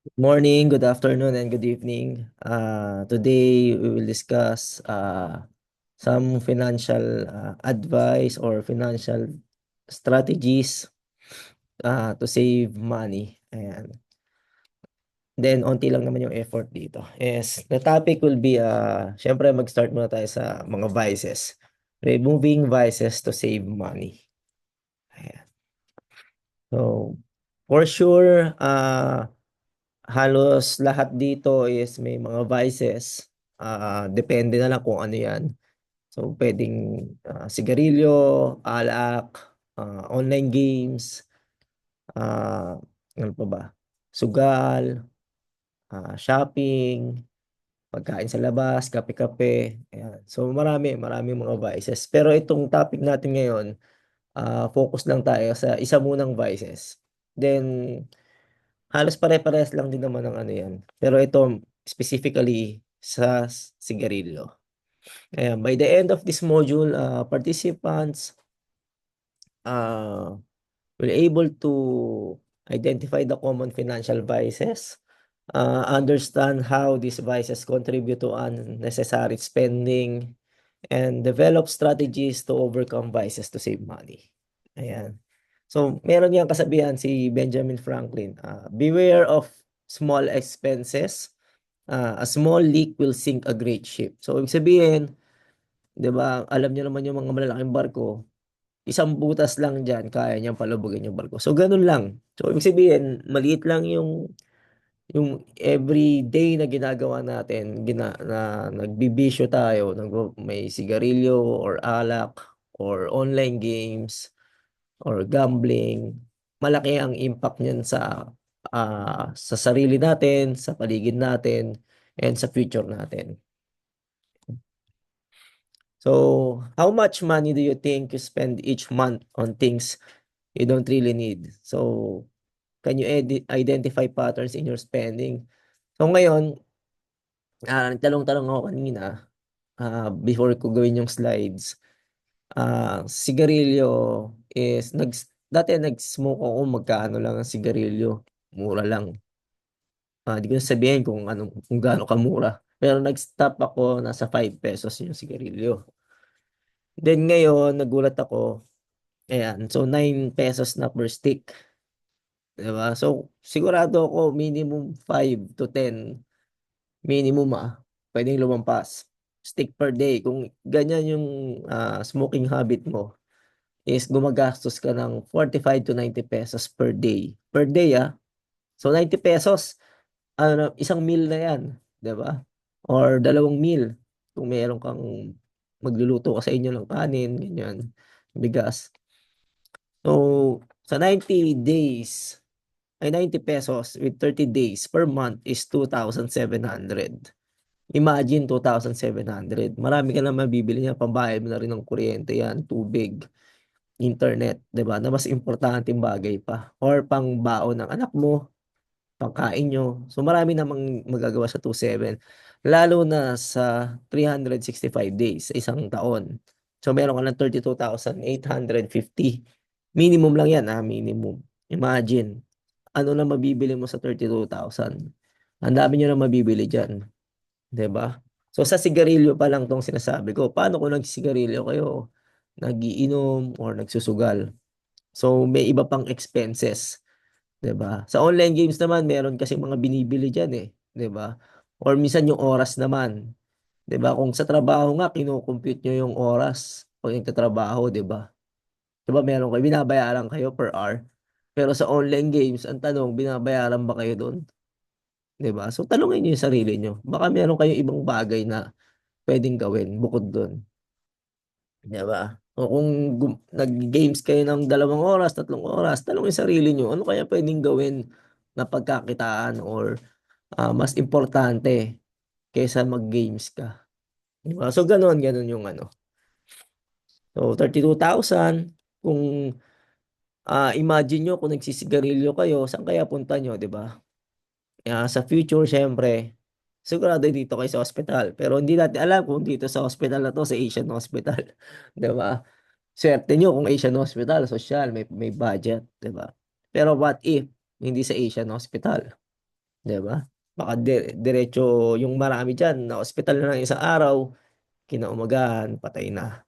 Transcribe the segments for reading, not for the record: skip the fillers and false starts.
Good morning, good afternoon, and good evening. Today we will discuss some financial advice or financial strategies to save money. Ayan. Then, onti lang naman yung effort dito. Yes, the topic will be, syempre mag-start muna tayo sa mga vices. Removing vices to save money. Ayan. So, for sure, halos lahat dito is may mga vices. Depende na lang kung ano yan. So, pwedeng sigarilyo, alak, online games, ano pa ba? Sugal, shopping, pagkain sa labas, kape-kape. Ayan. So, maraming mga vices. Pero itong topic natin ngayon, focus lang tayo sa isa munang vices. Then, halos pare-parehas lang din naman ng ano yan. Pero ito specifically sa sigarilyo. Ayan, by the end of this module, participants uh, will able to identify the common financial vices, understand how these vices contribute to unnecessary spending, and develop strategies to overcome vices to save money. Ayan. So, meron yang kasabihan si Benjamin Franklin, beware of small expenses. A small leak will sink a great ship. So, ibig sabihin, 'di ba, alam niyo naman yung mga malalaking barko, isang butas lang diyan kaya niyang palubugin yung barko. So, gano'n lang. So, ibig sabihin, maliit lang yung everyday na ginagawa natin, na nagbibisyo tayo, may sigarilyo or alak or online games or gambling, malaki ang impact niyan sa sarili natin, sa paligid natin, and sa future natin. So, how much money do you think you spend each month on things you don't really need? So, can you identify patterns in your spending? So, ngayon, nagtanong-tanong ako kanina, before ko gawin yung slides. Sigarilyo is dati nag-smoke ako, magkano lang ang sigarilyo, mura lang. Di ko na sabihin kung gaano kamura. Pero nag-stop ako, nasa ₱5 yung sigarilyo. Then ngayon, nagulat ako, ayan, so ₱9 na per stick, 'di ba? So, sigurado ako minimum 5 to 10, minimum, puwedeng lumampas, stick per day. Kung ganyan yung smoking habit mo, is gumagastos ka ng ₱45 to ₱90 per day. Per day, So, ₱90, ano, isang meal na 'yan, 'di ba? Or dalawang meal kung meron kang magluluto ka sa inyo ng kanin, ganyan, bigas. So, sa 90 days ay ₱90 with 30 days per month is 2,700. Imagine 2,700, marami ka na mabibili niyan, pambayad mo na rin ng kuryente 'yan, tubig, internet, 'di ba, na mas importanteng bagay pa or pangbaon ng anak mo, pangkain niyo. So, marami namang magagawa sa 2,700 lalo na sa 365 days sa isang taon. So, meron ka ng 32,850. Minimum lang 'yan, minimum. Imagine, ano na mabibili mo sa 32,000? Ang dami niyo na mabibili diyan, 'di ba? So, sa sigarilyo pa lang 'tong sinasabi ko. Paano kung nagsigarilyo kayo, nag-iinom or nagsusugal? So, may iba pang expenses, 'di ba? Sa online games naman meron kasing mga binibili diyan, 'di ba? Or minsan yung oras naman, 'di ba? Kung sa trabaho nga kino-compute niyo yung oras 'pag nagtatrabaho, 'di ba? 'Di ba meron kayo, binabayaran kayo per hour. Pero sa online games, ang tanong, binabayaran ba kayo dun? 'Di ba? So, tanungin niyo yung sarili niyo. Baka meron kayong ibang bagay na puwedeng gawin bukod dun, 'di ba? O kung nag-games kayo ng 2 oras, 3 oras, tanungin sarili niyo, ano kaya puwedeng gawin na pagkakitaan or mas importante kaysa mag-games ka, 'di ba? So, gano'n yung ano. So, 32,000 kung, imagine niyo kung nagsisigarilyo kayo, saan kaya punta niyo, 'di ba? Sa future siyempre, sigurado dito kayo sa ospital, pero hindi natin alam kung dito sa ospital na 'to, sa Asian Hospital, 'di ba? Swerte niyo kung Asian Hospital, sosyal, may budget, 'di ba? Pero what if hindi sa Asian Hospital? 'di ba? Baka diretso yung marami diyan na ospital na ng isang araw, kinaumagahan patay na,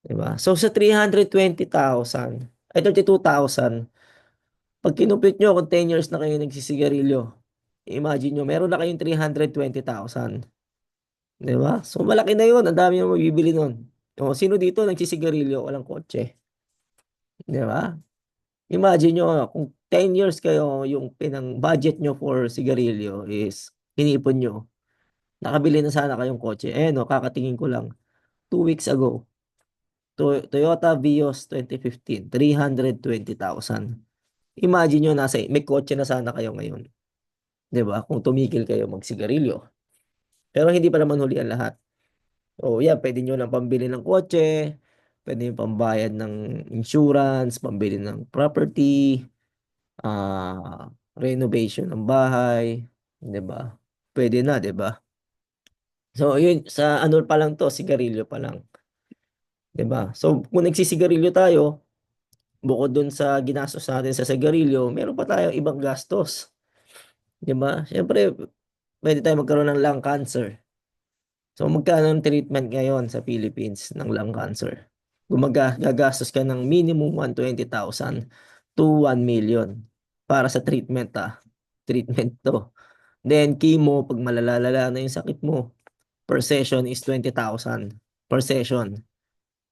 'di ba? So sa 320,000 ay 32,000 'pag kinupit niyo kung 10 years na kayo nagsisigarilyo, imagine niyo meron na kayong 320,000, 'di ba? So malaki na 'yun, ang dami ng mabibili nun. Oh, sino dito nagsisigarilyo walang kotse, 'di ba? Imagine niyo kung 10 years kayo yung budget niyo for sigarilyo is inipon niyo, nakabili na sana kayong kotse. Ayan, oh, kakatingin ko lang 2 weeks ago, Toyota Vios 2015, 320,000. Imagine niyo may kotse na sana kayo ngayon, 'di ba? Kung tumigil kayo magsigarilyo. Pero hindi pa naman huli ang lahat. Oh, yan puwede niyo ng pambili ng kotse, puwede yung pambayad ng insurance, pambili ng property, renovation ng bahay, 'di ba? Puwede na, 'di ba? So yun sa ano pa lang 'to, sigarilyo pa lang, 'di ba? So kung nagsisigarilyo tayo, bukod dun sa ginastos natin sa sigarilyo, meron pa tayong ibang gastos, 'di ba? Siyempre puwede tayong magkaroon ng lung cancer. So magkano ang treatment ngayon sa Philippines ng lung cancer? Gagastos ka ng minimum 120,000 to 1,000,000 para sa treatment, treatment 'to. Then chemo 'pag malalalala na yung sakit mo, per session is 20,000 per session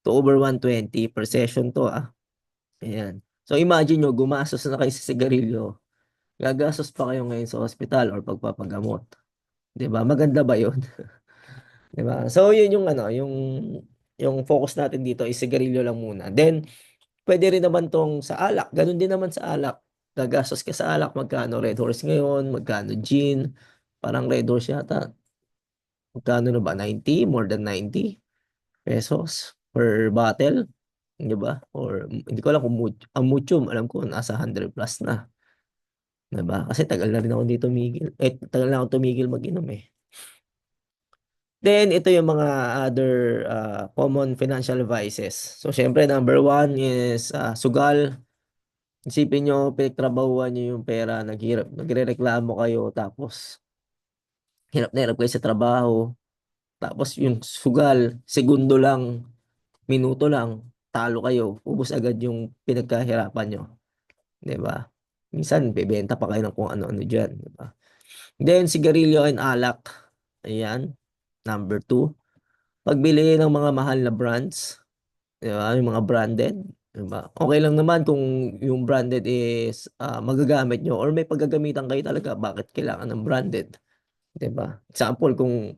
to over 120 per session 'to, ayan. So imagine niyo gumastos na kayo sa sigarilyo, gagastos pa kayo ngayon sa ospital or pagpapagamot, 'di ba? Maganda ba yun? 'Di ba? So yun yung ano, yung focus natin dito is sigarilyo lang muna. Then puwede rin naman 'tong sa alak, gano'n din naman sa alak. Gagastos ka sa alak, magkano Red Horse ngayon, magkano gin, parang Red Horse yata magkano na ba 90, more than ₱90 per bottle, 'di ba? Or hindi ko alam kung ang Muchum alam ko nasa 100 plus na, 'di ba? Kasi tagal na rin ako hindi tumigil, tagal na akong tumigil mag-inom, eh. Then ito yung mga other, common financial vices. So siyempre number one is, sugal. Isipin niyo pinagtrabahuhan niyo yung pera, nagrereklamo kayo tapos hirap na hirap kayo sa trabaho, tapos yung sugal segundo lang, minuto lang, talo kayo, ubos agad yung pinagkahirapan niyo, 'di ba? Minsan bebenta pa kayo ng kung ano-ano diyan, 'di ba? Then sigarilyo and alak, ayan, number two. Pagbili ng mga mahal na brands, 'di ba, yung mga branded, 'di ba? Okey lang naman kung yung branded is, magagamit niyo or may paggagamitan kayo talaga, bakit kailangan ng branded, 'di ba? Example, kung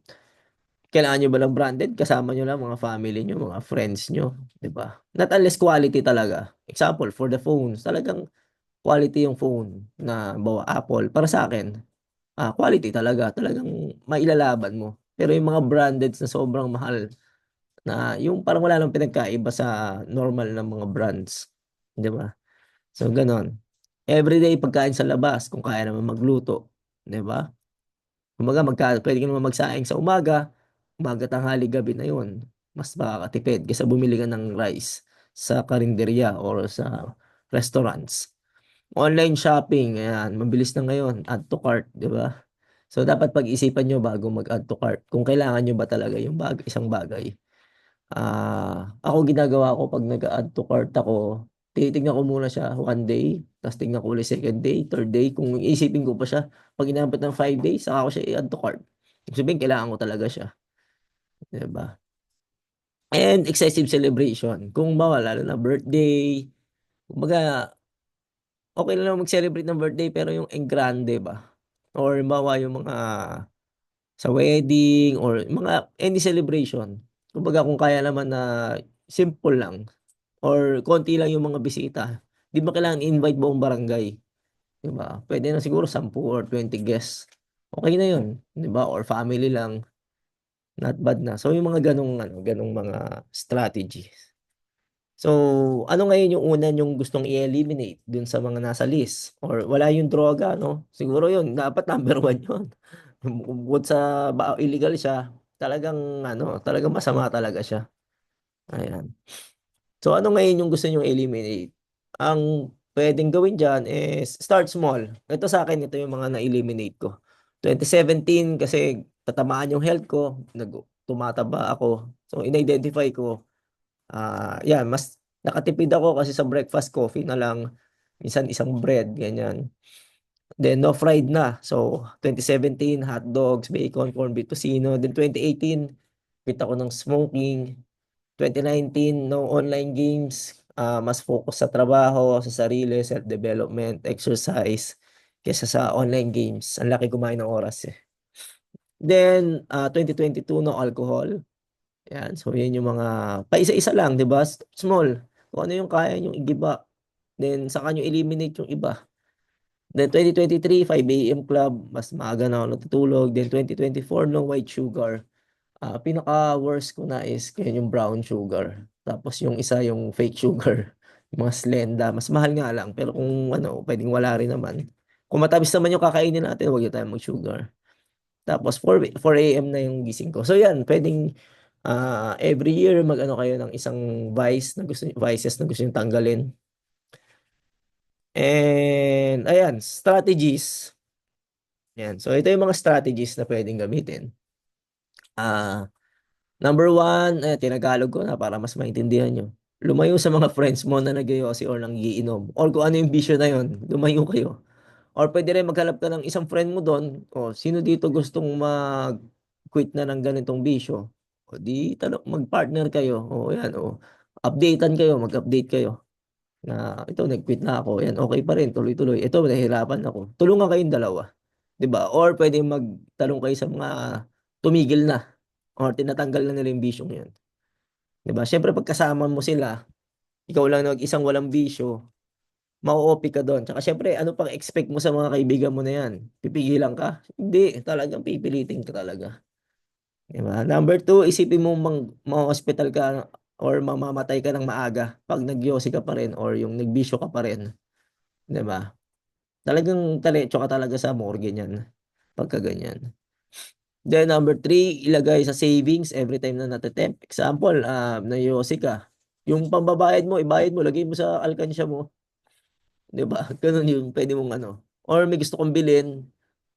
kailangan niyo ba ng branded, kasama niyo lang mga family niyo, mga friends niyo, 'di ba? Not unless quality talaga. Example, for the phones, talagang quality yung phone na halimbawa Apple, para sa'kin, quality talaga, talagang mailalaban mo. Pero yung mga brandeds na sobrang mahal, na yung parang wala namang pinagkaiba sa normal na mga brands, 'di ba? So gano'n. Everyday pagkain sa labas kung kaya naman magluto, 'di ba? Kumbaga puwede ka naman magsaing sa umaga, tanghali, gabi na 'yun. Mas makakatipid kaysa bumili ka ng rice sa karenderya or sa restaurants. Online shopping, ayan, mabilis na ngayon, add to cart, 'di ba? So dapat pag-isipan niyo bago mag-add to cart kung kailangan niyo ba talaga yung isang bagay. Ako ginagawa ko 'pag nag-a-add to cart ako, tinitignan ko muna siya 1 day, ta's tignan ko ulit second day, third day, kung iisipin ko pa siya, 'pag inabot ng 5 days saka ko siya i-add to cart. Ibig sabihin kailangan ko talaga siya, 'di ba? And excessive celebration, kung halimbawa lalo na birthday, kumbaga okey lang naman mag-celebrate ng birthday pero yung enggrande ba, or halimbawa yung mga sa wedding or mga any celebration, kumbaga kung kaya naman na simple lang. Or konti lang yung mga bisita, 'di ba kailangan i-invite buong barangay, 'di ba? Puwede na siguro 10 or 20 guests, okey na yun, 'di ba? Or family lang, not bad na. So yung mga gano'ng mga strategies. So, ano ngayon yung una niyong gustong i-eliminate dun sa mga nasa list or wala yung droga 'no? Siguro yun dapat number one yun. Bukod sa illegal siya, talagang talagang masama talaga siya, ayan. So, ano ngayon yung gusto niyong eliminate? Ang pwedeng gawin diyan is start small. Ito sa akin, ito yung mga na-eliminate ko. 2017 kasi tatamaan yung health ko, tumataba ako. So in-identify ko, yan, mas nakatipid ako kasi sa breakfast coffee na lang, minsan isang bread, ganyan. Then no fried na. So 2017 hot dogs, bacon, corned beef tocino. Then 2018 quit ako ng smoking. 2019 no online games. Mas focus sa trabaho, sa sarili, self-development, exercise kaysa sa online games. Ang laki kumain ng oras eh. Then 2022 no alcohol. Yan. So yan yung mga paisa-isa lang, 'di ba? Small. Kung ano yung kaya nyo i-give. Then saka nyo eliminate yung iba. Then 2023, 5 AM club, mas maaga na ako natutulog. Then 2024, no white sugar. Pinaka-worst ko na is kaya yung brown sugar. Tapos yung isa, yung fake sugar. Yung mga Slenda. Mas mahal nga lang. Pero kung ano, pwedeng wala rin naman. Kung matamis naman yung kakainin natin, huwag yung tayo mag-sugar. Tapos 4 AM na yung gising ko. So yan, pwedeng every year mag-ano kayo ng isang vices na gusto nyo tanggalin. And ayan, strategies. Yan. So ito yung mga strategies na pwedeng gamitin. Number one, tinagalog ko na para mas maintindihan nyo. Lumayo sa mga friends mo na nagyoyosi or nangiinom. Or kung ano yung bisyo na yun, lumayo kayo. Or pwede rin maghanap ka ng isang friend mo doon. O sino dito gustong mag-quit na ng ganitong bisyo? O di mag-partner kayo. O yan, o updatean kayo, mag-update kayo. Na ito, nag-quit na ako. Yan, okay pa rin, tuloy-tuloy. Ito, nahihirapan ako. Tulungan kayong dalawa. 'Di ba? Or pwede magtanong kayo sa mga tumigil na or tinatanggal na nila yung bisyong yun. 'Di ba? Syempre pagkasama mo sila, ikaw lang isang walang bisyo, mau-OP ka doon. Tsaka syempre, ano pang expect mo sa mga kaibigan mo na yan? Pipigilan ka? Hindi, talagang pipilitin ka talaga. 'Di ba? Number two, isipin mo ma-hospital ka or mamamatay ka ng maaga pag nagyosi ka pa rin or yung nagbisyo ka pa rin. 'Di ba? Talagang taletso ka talaga sa morgue niyan pagka ganyan. Then number three, ilagay sa savings every time na nate-tempt. Example, nagyosi ka. Yung pambabayad mo, ibayad mo, lagay mo sa alkansya mo. 'Di ba? Ganun yung pwede mong ano. Or may gusto kong bilhin,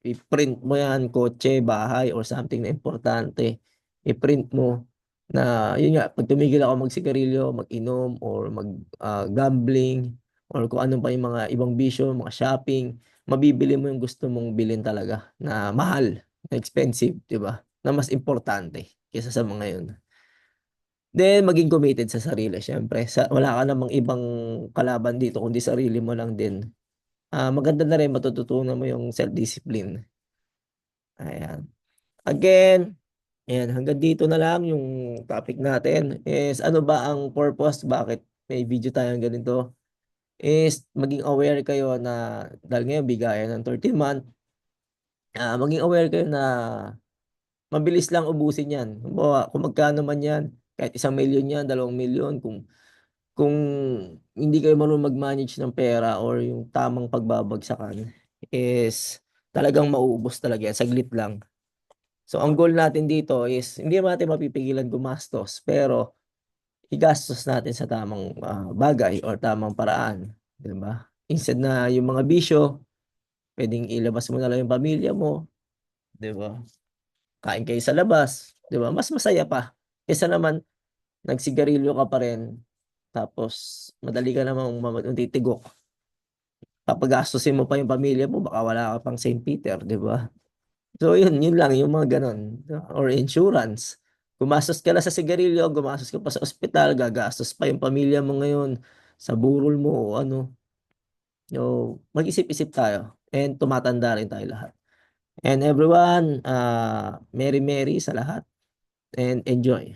i-print mo yan, kotse, bahay, or something na importante. I-print mo na, yun nga, pag tumigil ako magsigarilyo, mag-inom, or mag-gambling, or kung ano pa yung mga ibang bisyo, mga shopping, mabibili mo yung gusto mong bilhin talaga na mahal, na expensive, di ba? Na mas importante kaysa sa mga yun. Then, maging committed sa sarili, syempre. Wala ka namang ibang kalaban dito, kundi sarili mo lang din. Maganda na rin matututunan mo yung self-discipline. Ayan. Again, ayan, hanggang dito na lang yung topic natin is ano ba ang purpose, bakit may video tayong ganito, is maging aware kayo na dahil ngayon bigayan ng 13 month, maging aware kayo na mabilis lang ubusin yan. Kung magkano man yan, kahit 1 milyon yan, 2 milyon, kung hindi kayo marunong mag-manage ng pera or yung tamang pagbabagsakan, is talagang mauubos talaga yan, saglit lang. So ang goal natin dito is hindi natin mapipigilan gumastos, pero igastos natin sa tamang bagay or tamang paraan, 'di ba? Instead na yung mga bisyo, pwedeng ilabas mo na lang yung pamilya mo, 'di ba? Kain kayo sa labas, 'di ba? Mas masaya pa kaysa naman nagsigarilyo ka pa rin tapos madali ka namang matitigok. Papagastusin mo pa yung pamilya mo, baka wala ka pang St. Peter, 'di ba? So yun lang yung mga ganon. Or insurance. Gumastos ka na sa sigarilyo, gumastos ka pa sa ospital, gagastos pa yung pamilya mo ngayon sa burol mo o ano. So, mag-isip-isip tayo and tumatanda rin tayo lahat. And everyone, Merry Merry sa lahat and enjoy.